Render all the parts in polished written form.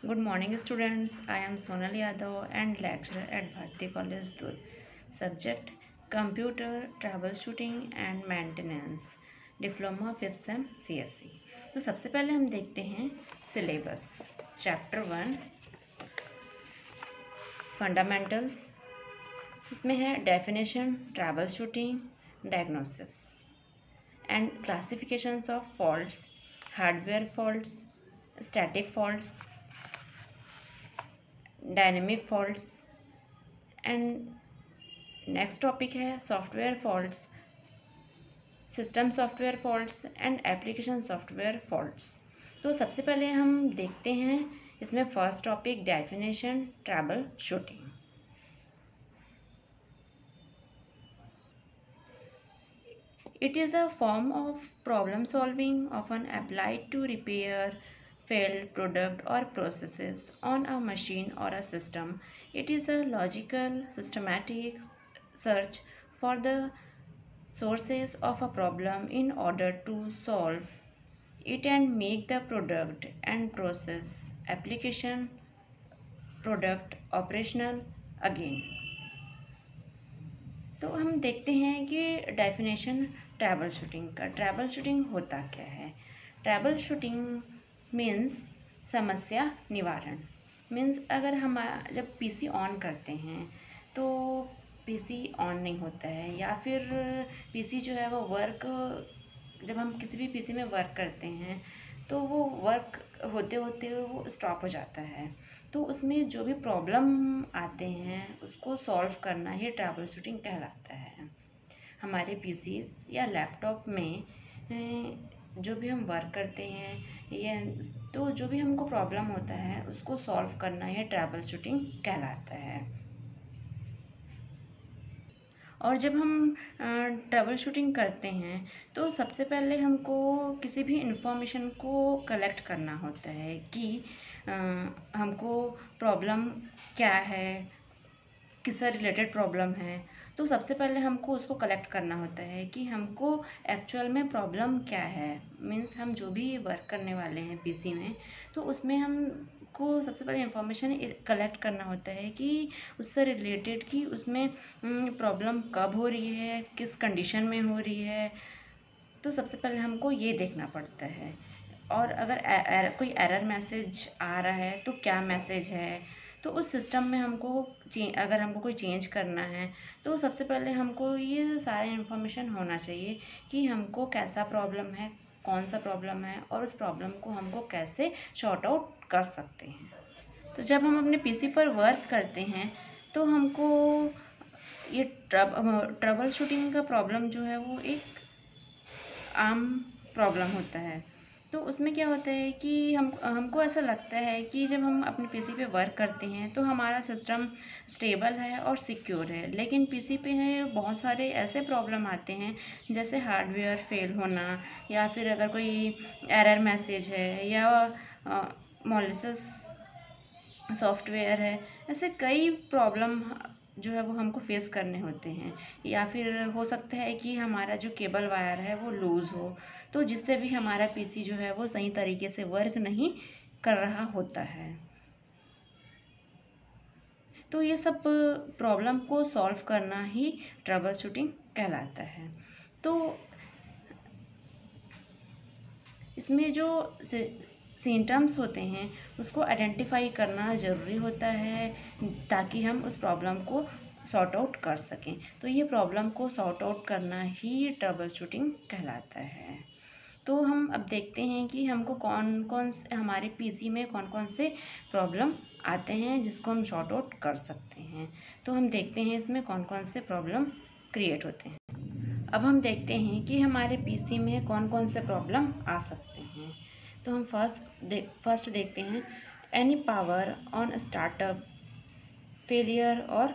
Good morning, students. I am Sonal Yadav and lecturer at Bharti College Dur. Subject Computer Troubleshooting and Maintenance. Diploma 5th same CSE। तो सबसे पहले हम देखते हैं syllabus. Chapter 1 fundamentals. इसमें है definition, trouble shooting, diagnosis and classifications of faults, hardware faults, static faults, dynamic faults and next topic है software faults, system software faults and application software faults. तो सबसे पहले हम देखते हैं इसमें first topic definition, trouble shooting. It is a form of problem solving often applied to repair failed product or processes on a machine or a system. It is a logical, systematic search for the sources of a problem in order to solve it and make the product and process application product operational again. तो हम देखते हैं कि definition trouble shooting का। Trouble shooting होता क्या है? Trouble shooting means समस्या निवारण। मीन्स अगर हम जब पीसी ऑन करते हैं तो पीसी ऑन नहीं होता है, या फिर पीसी जो है वो वर्क, जब हम किसी भी पीसी में वर्क करते हैं तो वो वर्क होते होते वो स्टॉप हो जाता है। तो उसमें जो भी प्रॉब्लम आते हैं उसको सॉल्व करना ही ट्रबल शूटिंग कहलाता है। हमारे पीसीस या लैपटॉप में जो भी हम वर्क करते हैं या तो जो भी हमको प्रॉब्लम होता है उसको सॉल्व करना ही ट्रबल शूटिंग कहलाता है। और जब हम ट्रबल शूटिंग करते हैं तो सबसे पहले हमको किसी भी इंफॉर्मेशन को कलेक्ट करना होता है कि हमको प्रॉब्लम क्या है, किससे रिलेटेड प्रॉब्लम है। तो सबसे पहले हमको उसको कलेक्ट करना होता है कि हमको एक्चुअल में प्रॉब्लम क्या है। मीन्स हम जो भी वर्क करने वाले हैं पीसी में, तो उसमें हमको सबसे पहले इंफॉर्मेशन कलेक्ट करना होता है कि उससे रिलेटेड कि उसमें प्रॉब्लम कब हो रही है, किस कंडीशन में हो रही है। तो सबसे पहले हमको ये देखना पड़ता है। और अगर कोई एरर मैसेज आ रहा है तो क्या मैसेज है। तो उस सिस्टम में हमको अगर हमको कोई चेंज करना है तो सबसे पहले हमको ये सारे इन्फॉर्मेशन होना चाहिए कि हमको कैसा प्रॉब्लम है, कौन सा प्रॉब्लम है और उस प्रॉब्लम को हमको कैसे शॉर्ट आउट कर सकते हैं। तो जब हम अपने पीसी पर वर्क करते हैं तो हमको ये ट्रबल शूटिंग का प्रॉब्लम जो है वो एक आम प्रॉब्लम होता है। तो उसमें क्या होता है कि हमको ऐसा लगता है कि जब हम अपने पीसी पे वर्क करते हैं तो हमारा सिस्टम स्टेबल है और सिक्योर है, लेकिन पीसी पे है बहुत सारे ऐसे प्रॉब्लम आते हैं जैसे हार्डवेयर फेल होना, या फिर अगर कोई एरर मैसेज है, या मॉलिशियस सॉफ्टवेयर है। ऐसे कई प्रॉब्लम जो है वो हमको फेस करने होते हैं। या फिर हो सकता है कि हमारा जो केबल वायर है वो लूज़ हो, तो जिससे भी हमारा पीसी जो है वो सही तरीके से वर्क नहीं कर रहा होता है। तो ये सब प्रॉब्लम को सॉल्व करना ही ट्रबल शूटिंग कहलाता है। तो इसमें जो सिम्टम्स होते हैं उसको आइडेंटिफाई करना ज़रूरी होता है ताकि हम उस प्रॉब्लम को सॉर्ट आउट कर सकें। तो ये प्रॉब्लम को सॉर्ट आउट करना ही ट्रबल शूटिंग कहलाता है। तो हम अब देखते हैं कि हमको कौन कौन से हमारे पीसी में कौन कौन से प्रॉब्लम आते हैं जिसको हम सॉर्ट आउट कर सकते हैं। तो हम देखते हैं इसमें कौन कौन से प्रॉब्लम क्रिएट होते हैं। अब हम देखते हैं कि हमारे पीसी में कौन कौन से प्रॉब्लम आ सकते हैं। तो हम फर्स्ट देखते हैं any power on startup failure और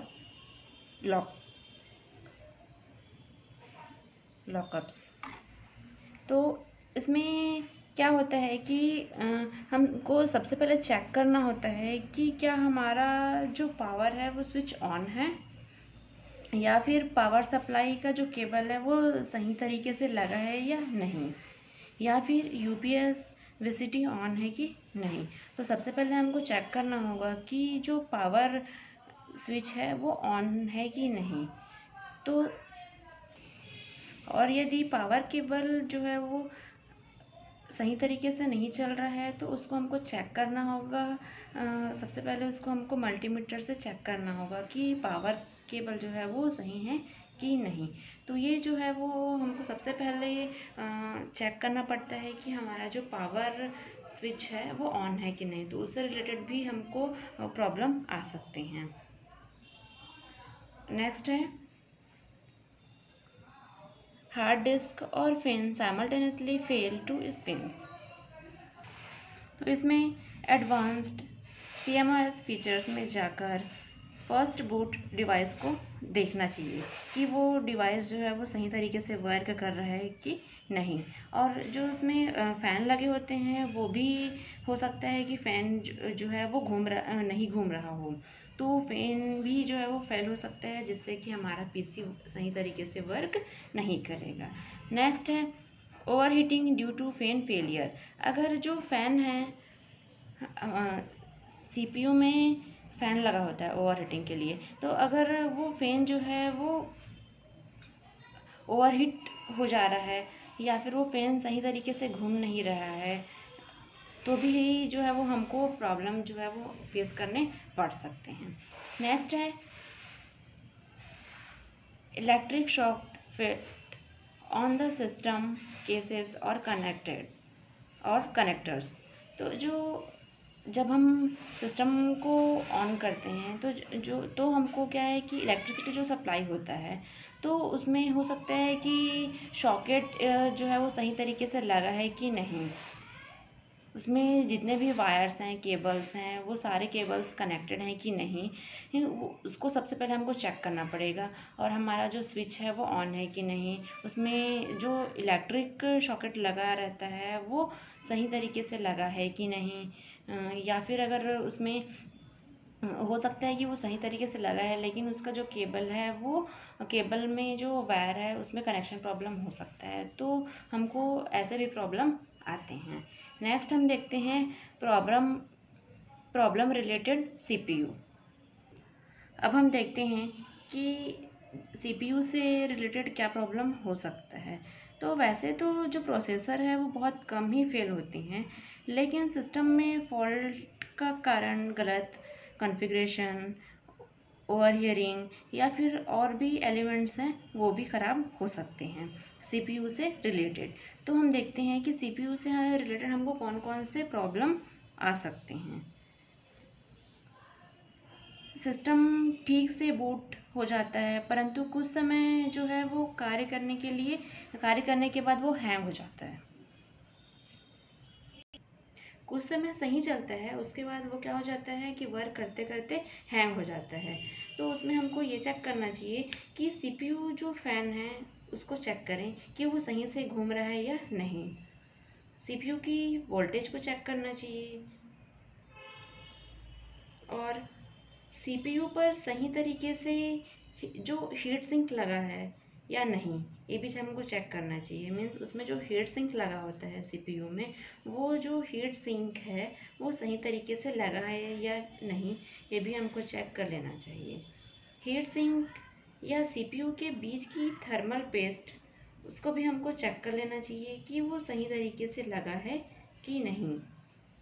लॉकअप्स। तो इसमें क्या होता है कि हमको सबसे पहले चेक करना होता है कि क्या हमारा जो पावर है वो स्विच ऑन है, या फिर पावर सप्लाई का जो केबल है वो सही तरीके से लगा है या नहीं, या फिर यूपीएस वीसीटी ऑन है कि नहीं। तो सबसे पहले हमको चेक करना होगा कि जो पावर स्विच है वो ऑन है कि नहीं। तो और यदि पावर केबल जो है वो सही तरीके से नहीं चल रहा है तो उसको हमको चेक करना होगा। सबसे पहले उसको हमको मल्टीमीटर से चेक करना होगा कि पावर केबल जो है वो सही है कि नहीं। तो ये जो है वो हमको सबसे पहले चेक करना पड़ता है कि हमारा जो पावर स्विच है वो ऑन है कि नहीं। तो उससे रिलेटेड भी हमको प्रॉब्लम आ सकते हैं। नेक्स्ट है हार्ड डिस्क और fan simultaneously fail to spins. तो इसमें एडवांस्ड CMOS फीचर्स में जाकर फर्स्ट बूट डिवाइस को देखना चाहिए कि वो डिवाइस जो है वो सही तरीके से वर्क कर रहा है कि नहीं। और जो उसमें फ़ैन लगे होते हैं वो भी हो सकता है कि फ़ैन जो है वो नहीं घूम रहा हो। तो फ़ैन भी जो है वो फेल हो सकता है, जिससे कि हमारा PC सही तरीके से वर्क नहीं करेगा। नेक्स्ट है over heating due to fan failure. अगर जो फ़ैन है CPU में फ़ैन लगा होता है ओवर हीटिंग के लिए, तो अगर वो फ़ैन जो है वो ओवर हीट हो जा रहा है या फिर वो फ़ैन सही तरीके से घूम नहीं रहा है तो भी जो है वो हमको प्रॉब्लम जो है वो फेस करने पड़ सकते हैं। नेक्स्ट है electric shock fit on the system cases और कनेक्टर्स। तो जब हम सिस्टम को ऑन करते हैं तो हमको क्या है कि इलेक्ट्रिसिटी जो सप्लाई होता है तो उसमें हो सकता है कि सॉकेट जो है वो सही तरीके से लगा है कि नहीं। उसमें जितने भी वायर्स हैं, केबल्स हैं, वो सारे केबल्स कनेक्टेड हैं कि नहीं, उसको सबसे पहले हमको चेक करना पड़ेगा। और हमारा जो स्विच है वो ऑन है कि नहीं, उसमें जो इलेक्ट्रिक सॉकेट लगा रहता है वो सही तरीके से लगा है कि नहीं। या फिर अगर उसमें हो सकता है कि वो सही तरीके से लगा है लेकिन उसका जो केबल है वो केबल में जो वायर है उसमें कनेक्शन प्रॉब्लम हो सकता है, तो हमको ऐसे भी प्रॉब्लम आते हैं। नेक्स्ट हम देखते हैं प्रॉब्लम रिलेटेड CPU। अब हम देखते हैं कि CPU से रिलेटेड क्या प्रॉब्लम हो सकता है। तो वैसे तो जो प्रोसेसर है वो बहुत कम ही फेल होती हैं, लेकिन सिस्टम में फॉल्ट का कारण गलत कॉन्फ़िगरेशन, ओवर हियरिंग या फिर और भी एलिमेंट्स हैं वो भी ख़राब हो सकते हैं CPU से रिलेटेड। तो हम देखते हैं कि CPU से रिलेटेड हमको कौन कौन से प्रॉब्लम आ सकते हैं। सिस्टम ठीक से बूट हो जाता है परंतु कुछ समय जो है वो कार्य करने के बाद वो हैंग हो जाता है। कुछ समय सही चलता है, उसके बाद वो क्या हो जाता है कि वर्क करते करते हैंग हो जाता है। तो उसमें हमको ये चेक करना चाहिए कि CPU जो फ़ैन है उसको चेक करें कि वो सही से घूम रहा है या नहीं। CPU की वोल्टेज को चेक करना चाहिए और CPU पर सही तरीके से जो हीट सिंक लगा है या नहीं, ये भी हमको चेक करना चाहिए। मीन्स उसमें जो हीट सिंक लगा होता है CPU में, वो जो हीट सिंक है वो सही तरीके से लगा है या नहीं, ये भी हमको चेक कर लेना चाहिए। हीट सिंक या CPU के बीच की थर्मल पेस्ट, उसको भी हमको चेक कर लेना चाहिए कि वो सही तरीके से लगा है कि नहीं।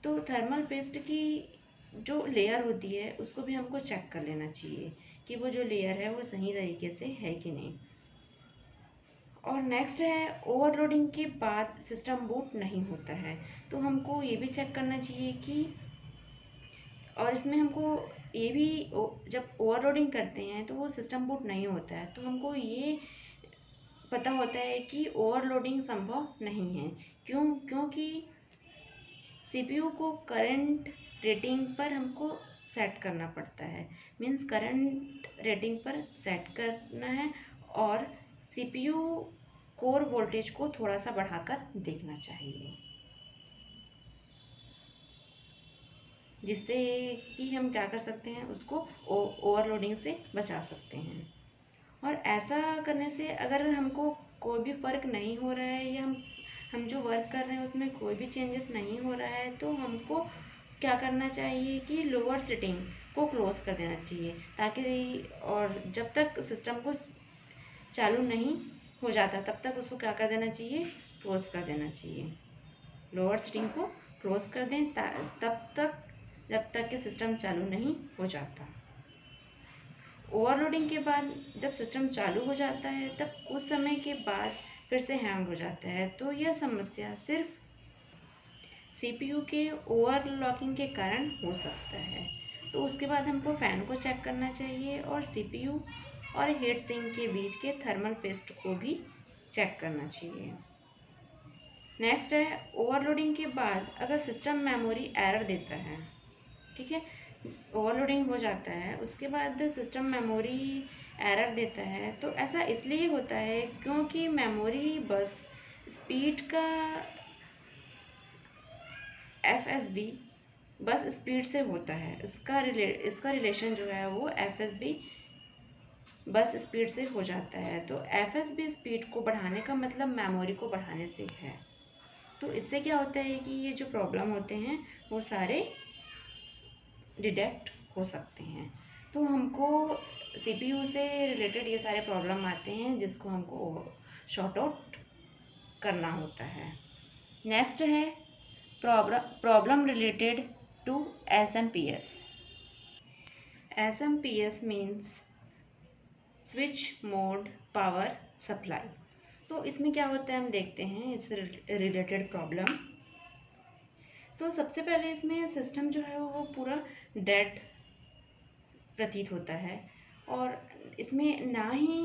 तो थर्मल पेस्ट की जो लेयर होती है उसको भी हमको चेक कर लेना चाहिए कि वो जो लेयर है वो सही तरीके से है कि नहीं। और नेक्स्ट है ओवरलोडिंग के बाद सिस्टम बूट नहीं होता है, तो हमको ये भी चेक करना चाहिए कि और इसमें हमको ये भी जब ओवरलोडिंग करते हैं तो वो सिस्टम बूट नहीं होता है, तो हमको ये पता होता है कि ओवरलोडिंग संभव नहीं है। क्योंकि CPU को करंट रेटिंग पर हमको सेट करना पड़ता है। मीन्स करंट रेटिंग पर सेट करना है और CPU कोर वोल्टेज को थोड़ा सा बढ़ाकर देखना चाहिए, जिससे कि हम क्या कर सकते हैं, उसको ओवरलोडिंग से बचा सकते हैं। और ऐसा करने से अगर हमको कोई भी फ़र्क नहीं हो रहा है या हम जो वर्क कर रहे हैं उसमें कोई भी चेंजेस नहीं हो रहा है, तो हमको क्या करना चाहिए कि लोअर सेटिंग को क्लोज कर देना चाहिए, ताकि और जब तक सिस्टम को चालू नहीं हो जाता तब तक उसको क्या कर देना चाहिए, क्लोज कर देना चाहिए। लोअर सेटिंग को क्लोज कर दें तब तक जब तक कि सिस्टम चालू नहीं हो जाता। ओवरलोडिंग के बाद जब सिस्टम चालू हो जाता है तब कुछ समय के बाद फिर से हैंग हो जाता है। तो यह समस्या सिर्फ सीपीयू के ओवरलॉकिंग के कारण हो सकता है। तो उसके बाद हमको फ़ैन को चेक करना चाहिए और सीपीयू और हीट सिंक के बीच के थर्मल पेस्ट को भी चेक करना चाहिए। नेक्स्ट है, ओवरलोडिंग के बाद अगर सिस्टम मेमोरी एरर देता है, ठीक है, ओवरलोडिंग हो जाता है, उसके बाद सिस्टम मेमोरी एरर देता है, तो ऐसा इसलिए होता है क्योंकि मेमोरी बस स्पीड का एफएसबी बस स्पीड से होता है। इसका रिलेशन जो है वो एफएसबी बस स्पीड से हो जाता है। तो एफएसबी स्पीड को बढ़ाने का मतलब मेमोरी को बढ़ाने से है। तो इससे क्या होता है कि ये जो प्रॉब्लम होते हैं वो सारे डिटेक्ट हो सकते हैं। तो हमको सीपीयू से रिलेटेड ये सारे प्रॉब्लम आते हैं जिसको हमको शॉर्ट आउट करना होता है। नेक्स्ट है problem related to SMPS. SMPS means switch mode power supply. तो इसमें क्या होता है हम देखते हैं इस रिलेटेड प्रॉब्लम। तो सबसे पहले इसमें सिस्टम जो है वो पूरा डेड प्रतीत होता है और इसमें ना ही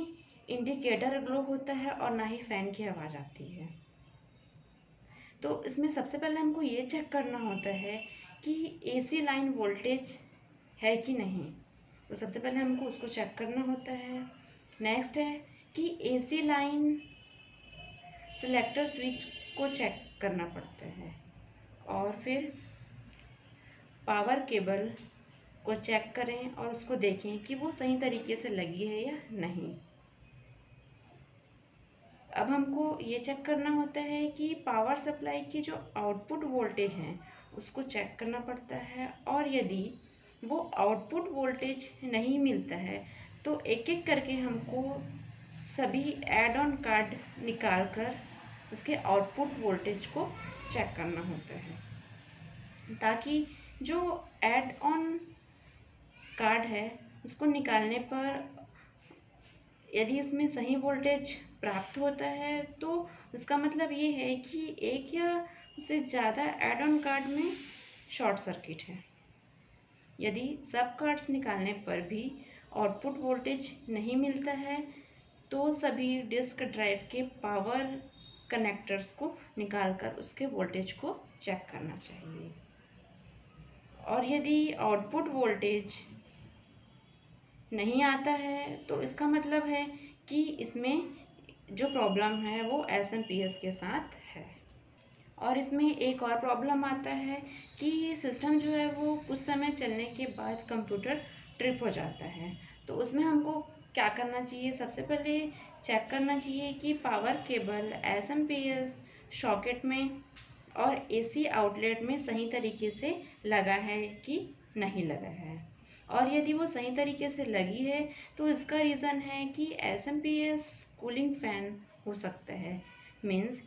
इंडिकेटर ग्लो होता है और ना ही फ़ैन की आवाज़ आती है। तो इसमें सबसे पहले हमको ये चेक करना होता है कि एसी लाइन वोल्टेज है कि नहीं। तो सबसे पहले हमको उसको चेक करना होता है। नेक्स्ट है कि एसी लाइन सिलेक्टर स्विच को चेक करना पड़ता है और फिर पावर केबल को चेक करें और उसको देखें कि वो सही तरीके से लगी है या नहीं। अब हमको ये चेक करना होता है कि पावर सप्लाई की जो आउटपुट वोल्टेज हैं उसको चेक करना पड़ता है और यदि वो आउटपुट वोल्टेज नहीं मिलता है तो एक एक करके हमको सभी ऐड ऑन कार्ड निकाल कर उसके आउटपुट वोल्टेज को चेक करना होता है, ताकि जो ऐड ऑन कार्ड है उसको निकालने पर यदि उसमें सही वोल्टेज प्राप्त होता है तो उसका मतलब ये है कि एक या उससे ज़्यादा ऐड ऑन कार्ड में शॉर्ट सर्किट है। यदि सब कार्ड्स निकालने पर भी आउटपुट वोल्टेज नहीं मिलता है तो सभी डिस्क ड्राइव के पावर कनेक्टर्स को निकालकर उसके वोल्टेज को चेक करना चाहिए। और यदि आउटपुट वोल्टेज नहीं आता है तो इसका मतलब है कि इसमें जो प्रॉब्लम है वो एसएमपीएस के साथ है। और इसमें एक और प्रॉब्लम आता है कि सिस्टम जो है वो कुछ समय चलने के बाद कंप्यूटर ट्रिप हो जाता है। तो उसमें हमको क्या करना चाहिए, सबसे पहले चेक करना चाहिए कि पावर केबल एसएमपीएस सॉकेट में और एसी आउटलेट में सही तरीके से लगा है कि नहीं लगा है। और यदि वो सही तरीके से लगी है तो इसका रीज़न है कि एसएमपीएस कूलिंग फ़ैन हो सकता है, मीन्स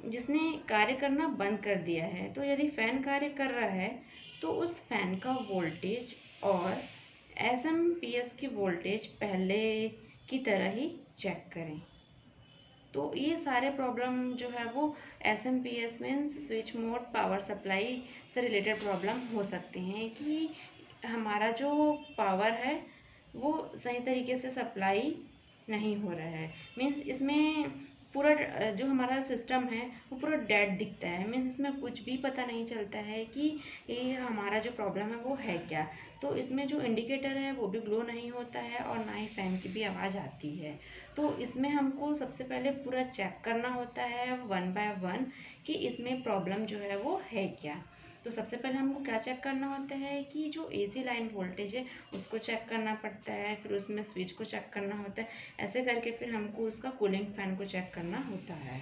जिसने कार्य करना बंद कर दिया है। तो यदि फ़ैन कार्य कर रहा है तो उस फ़ैन का वोल्टेज और एसएमपीएस की वोल्टेज पहले की तरह ही चेक करें। तो ये सारे प्रॉब्लम जो है वो SMPS means switch mode power supply से रिलेटेड प्रॉब्लम हो सकते हैं कि हमारा जो पावर है वो सही तरीके से सप्लाई नहीं हो रहा है, मीन्स इसमें पूरा जो हमारा सिस्टम है वो पूरा डेड दिखता है, मीन्स इसमें कुछ भी पता नहीं चलता है कि ये हमारा जो प्रॉब्लम है वो है क्या। तो इसमें जो इंडिकेटर है वो भी ग्लो नहीं होता है और ना ही फ़ैन की भी आवाज़ आती है। तो इसमें हमको सबसे पहले पूरा चेक करना होता है वन बाय वन कि इसमें प्रॉब्लम जो है वो है क्या। तो सबसे पहले हमको क्या चेक करना होता है कि जो एसी लाइन वोल्टेज है उसको चेक करना पड़ता है, फिर उसमें स्विच को चेक करना होता है, ऐसे करके फिर हमको उसका कूलिंग फ़ैन को चेक करना होता है।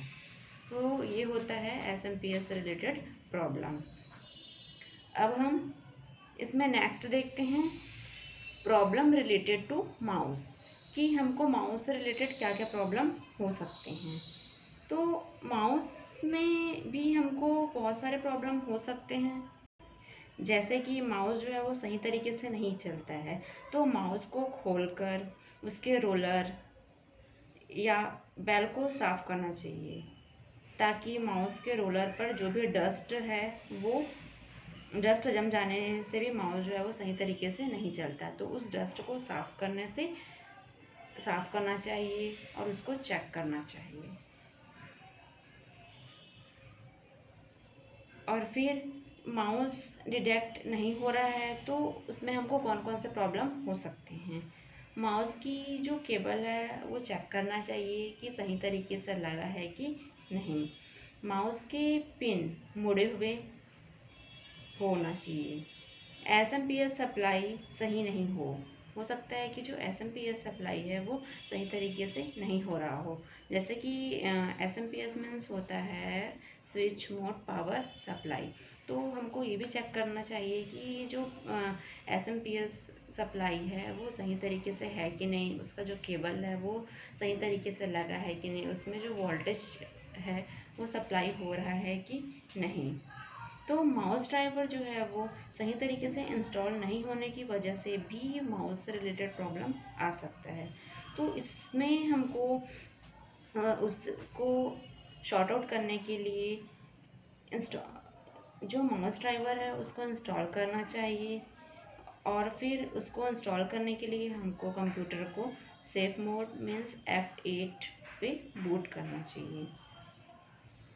तो ये होता है SMPS से रिलेटेड प्रॉब्लम। अब हम इसमें नेक्स्ट देखते हैं प्रॉब्लम रिलेटेड टू माउस, कि हमको माउस से रिलेटेड क्या क्या प्रॉब्लम हो सकते हैं। तो माउस में भी हमको बहुत सारे प्रॉब्लम हो सकते हैं, जैसे कि माउस जो है वो सही तरीके से नहीं चलता है, तो माउस को खोलकर उसके रोलर या बेल को साफ़ करना चाहिए, ताकि माउस के रोलर पर जो भी डस्ट है वो डस्ट जम जाने से भी माउस जो है वो सही तरीके से नहीं चलता। तो उस डस्ट को साफ़ करना चाहिए और उसको चेक करना चाहिए। और फिर माउस डिटेक्ट नहीं हो रहा है तो उसमें हमको कौन कौन से प्रॉब्लम हो सकते हैं। माउस की जो केबल है वो चेक करना चाहिए कि सही तरीके से लगा है कि नहीं। माउस के पिन मुड़े हुए होना चाहिए। SMPS सप्लाई सही नहीं हो सकता है कि जो SMPS सप्लाई है वो सही तरीके से नहीं हो रहा हो। जैसे कि SMPS मीन्स होता है स्विच मोड पावर सप्लाई। तो हमको ये भी चेक करना चाहिए कि जो SMPS सप्लाई है वो सही तरीके से है कि नहीं, उसका जो केबल है वो सही तरीके से लगा है कि नहीं, उसमें जो वोल्टेज है वो सप्लाई हो रहा है कि नहीं। तो माउस ड्राइवर जो है वो सही तरीके से इंस्टॉल नहीं होने की वजह से भी माउस से रिलेटेड प्रॉब्लम आ सकता है। तो इसमें हमको उसको शॉर्ट आउट करने के लिए जो माउस ड्राइवर है उसको इंस्टॉल करना चाहिए। और फिर उसको इंस्टॉल करने के लिए हमको कंप्यूटर को सेफ मोड मीन्स F8 पे बूट करना चाहिए।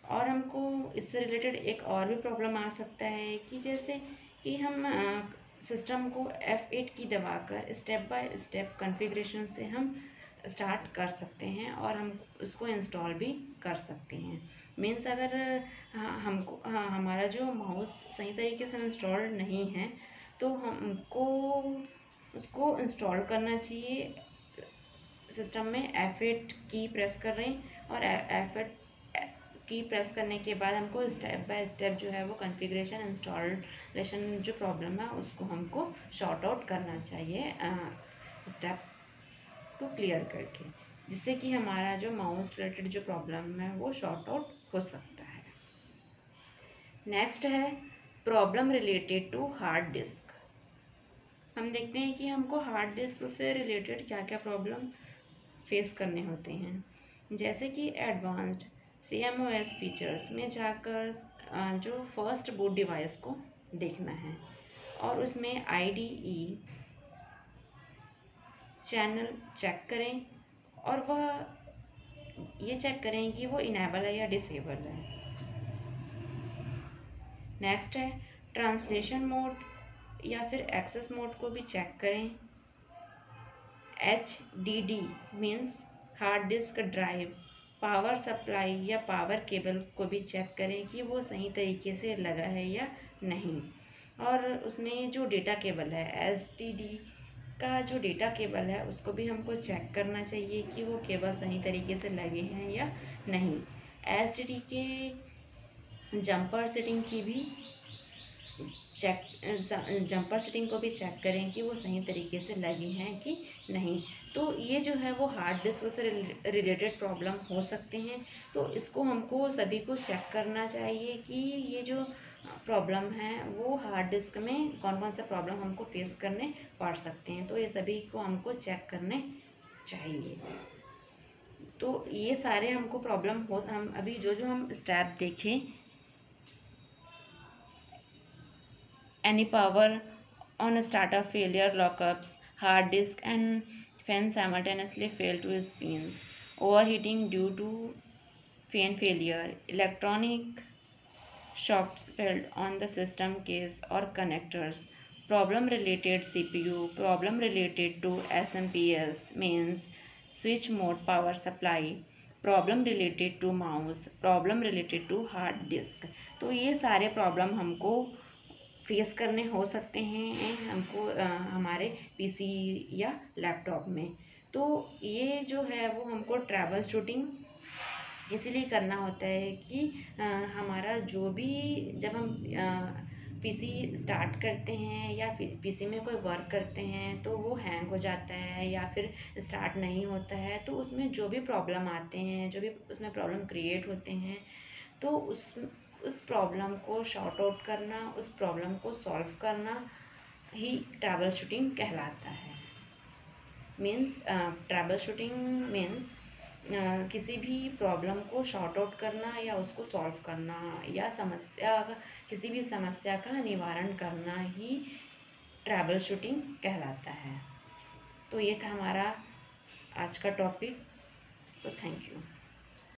और हमको इससे रिलेटेड एक और भी प्रॉब्लम आ सकता है कि जैसे कि हम सिस्टम को F8 की दबाकर स्टेप बाय स्टेप कॉन्फ़िगरेशन से हम स्टार्ट कर सकते हैं और हम उसको इंस्टॉल भी कर सकते हैं। मीन्स अगर हमारा जो माउस सही तरीके से इंस्टॉल नहीं है तो हमको उसको इंस्टॉल करना चाहिए। सिस्टम में F8 की प्रेस कर रहे हैं और F8 की प्रेस करने के बाद हमको स्टेप बाय स्टेप जो है वो कॉन्फ़िगरेशन इंस्टॉलेशन जो प्रॉब्लम है उसको हमको शॉर्ट आउट करना चाहिए स्टेप को क्लियर करके, जिससे कि हमारा जो माउस रिलेटेड जो प्रॉब्लम है वो शॉर्ट आउट हो सकता है। नेक्स्ट है problem related to hard disk. हम देखते हैं कि हमको हार्ड डिस्क से रिलेटेड क्या क्या प्रॉब्लम फेस करने होते हैं। जैसे कि एडवांस्ड CMOS फीचर्स में जाकर जो फर्स्ट बूट डिवाइस को देखना है और उसमें IDE चैनल चेक करें और वह ये चेक करें कि वो इनेबल है या डिसेबल है। नेक्स्ट है ट्रांसलेशन मोड या फिर एक्सेस मोड को भी चेक करें। HDD means hard disk drive power supply या पावर केबल को भी चेक करें कि वो सही तरीके से लगा है या नहीं। और उसमें जो डेटा केबल है STD का जो डेटा केबल है उसको भी हमको चेक करना चाहिए कि वो केबल सही तरीके से लगे हैं या नहीं। STD के जंपर सेटिंग की भी जंपर सेटिंग को भी चेक करें कि वो सही तरीके से लगे हैं कि नहीं। तो ये जो है वो हार्ड डिस्क से रिलेटेड प्रॉब्लम हो सकते हैं। तो इसको हमको सभी को चेक करना चाहिए कि ये जो प्रॉब्लम है वो हार्ड डिस्क में कौन कौन से प्रॉब्लम हमको फेस करने पड़ सकते हैं। तो ये सभी को हमको चेक करने चाहिए। तो ये सारे हमको प्रॉब्लम हम अभी जो हम स्टेप देखें, any power on a startup failure, lockups, hard disk and fan simultaneously fail to spins, overheating due to fan failure, electronic shocks felt on the system case or connectors, problem related CPU, problem related to SMPS means switch mode power supply, problem related to mouse, problem related to hard disk. तो ये सारे problem हमको face करने हो सकते हैं हमको हमारे PC या लैपटॉप में। तो ये जो है वो हमको ट्रैबल शूटिंग इसीलिए करना होता है कि हमारा जो भी जब हम पीसी स्टार्ट करते हैं या फिर पीसी में कोई वर्क करते हैं तो वो हैंग हो जाता है या फिर स्टार्ट नहीं होता है, तो उसमें जो भी प्रॉब्लम आते हैं, जो भी उसमें प्रॉब्लम क्रिएट होते हैं, तो उस प्रॉब्लम को शॉर्ट आउट करना, उस प्रॉब्लम को सॉल्व करना ही ट्रैबल शूटिंग कहलाता है। मीन्स ट्रैबल शूटिंग मीन्स किसी भी प्रॉब्लम को शॉर्ट आउट करना या उसको सॉल्व करना या किसी भी समस्या का निवारण करना ही ट्रैबल शूटिंग कहलाता है। तो ये था हमारा आज का टॉपिक। So thank you.